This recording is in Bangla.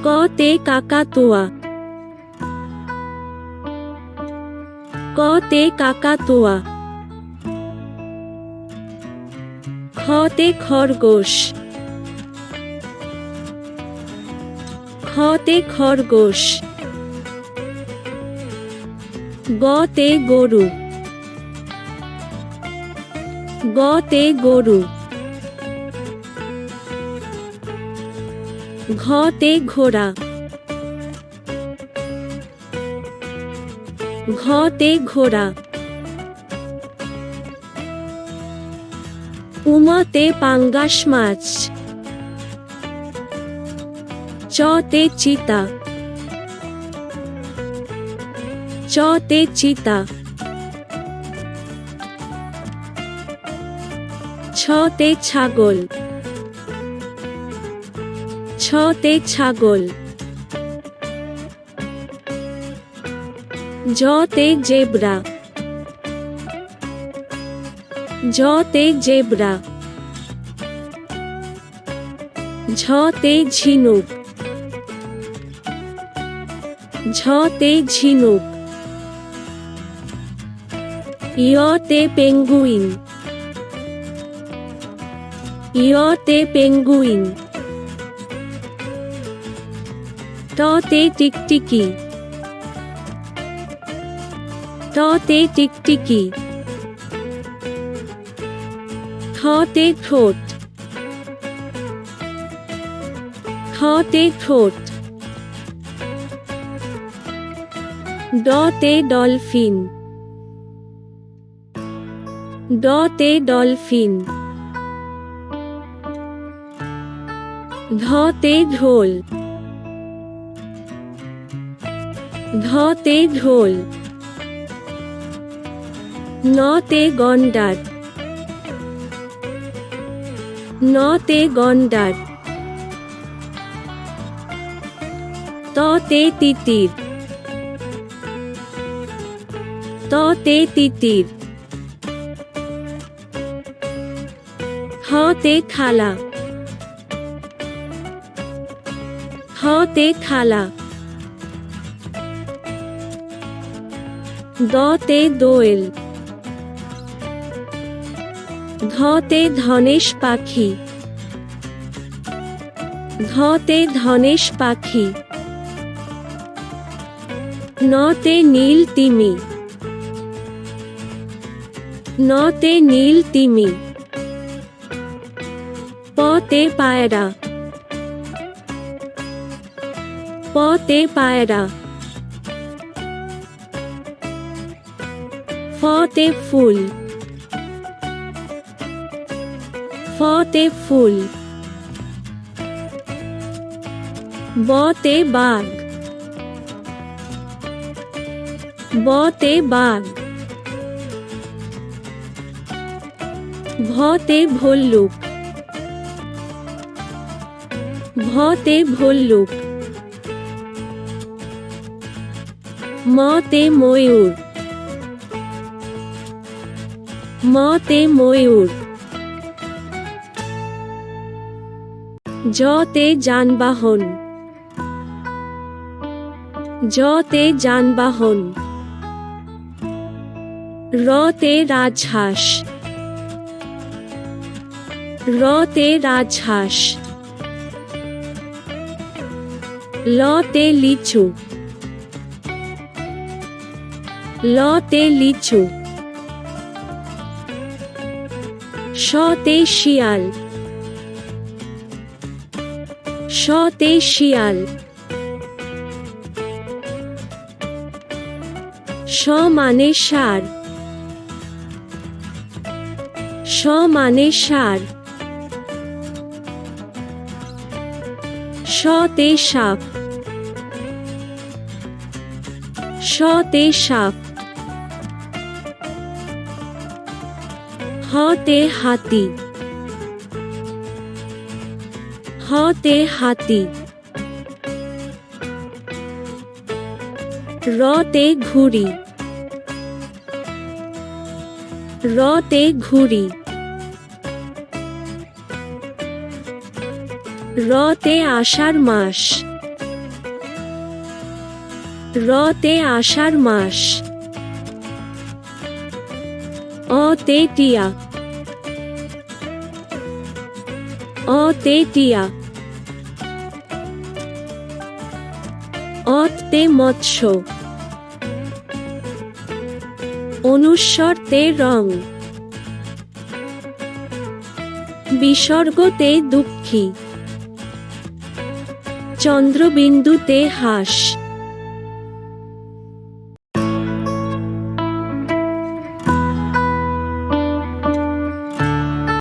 কতে কাকাতুয়া, কতে কাকাতুয়া। খতে খরগোশ, খতে খরগোশ। গতে গরু, গতে গরু। ঘতে ঘোড়া, ঘতে ঘোড়া। উমতে পাঙ্গাস মাছ, চতে চিতা, চতে চিতা। ছতে ছাগল, ছতে ছাগল। জতে জেব্রা, জতে জেব্রা। ঝতে ঝিনুক, ঝতে ঝিনুক। ইয়তে পেঙ্গুইন, ইয়তে পেঙ্গুইন। টতে টিকটিকি, টতে টিকটিকি। ঠতে ঠোঁট, ঠতে ঠোঁট। ডতে ডলফিন, ডতে ডলফিন। ধতে ঢোল, ধতে ঢোল। নতে গন্ডার, নতে গন্ডার। ততে তিতির, ততে তিতির। থতে থালা, থতে থালা। দতে দোয়েল, ধতে ধনেশ পাখি, ধতে ধনেশ পাখি। নতে নীল তিমি, নতে নীল তিমি। পতে পায়রা, পতে পায়রা। ফতে ফুল, ফতে ফুল। বতে বাঘ, বতে বাঘ। ভতে ভল্লুক, ভতে ভল্লুক। মতে ময়ূর, মতে ময়ূর। জতে যানবাহন, জতে যানবাহন। রতে রাজহাঁস, রতে রাজহাঁস। লতে লিচু, লতে লিচু। শতে শিয়াল, শতে শিয়াল। স মানে ষাঁড়, স মানে ষাঁড়। শতে সাপ, শতে সাপ। হতে হাতি, হতে হাতি। রতে ঘুড়ি, রতে ঘুড়ি। রতে আষাঢ় মাস, রতে আষাঢ় মাস। অতে টিয়া। অতে টিয়া। অতে মৎস্য। অনুস্বরতে রং। বিসর্গতে দুঃখী। চন্দ্রবিন্দুতে হাস।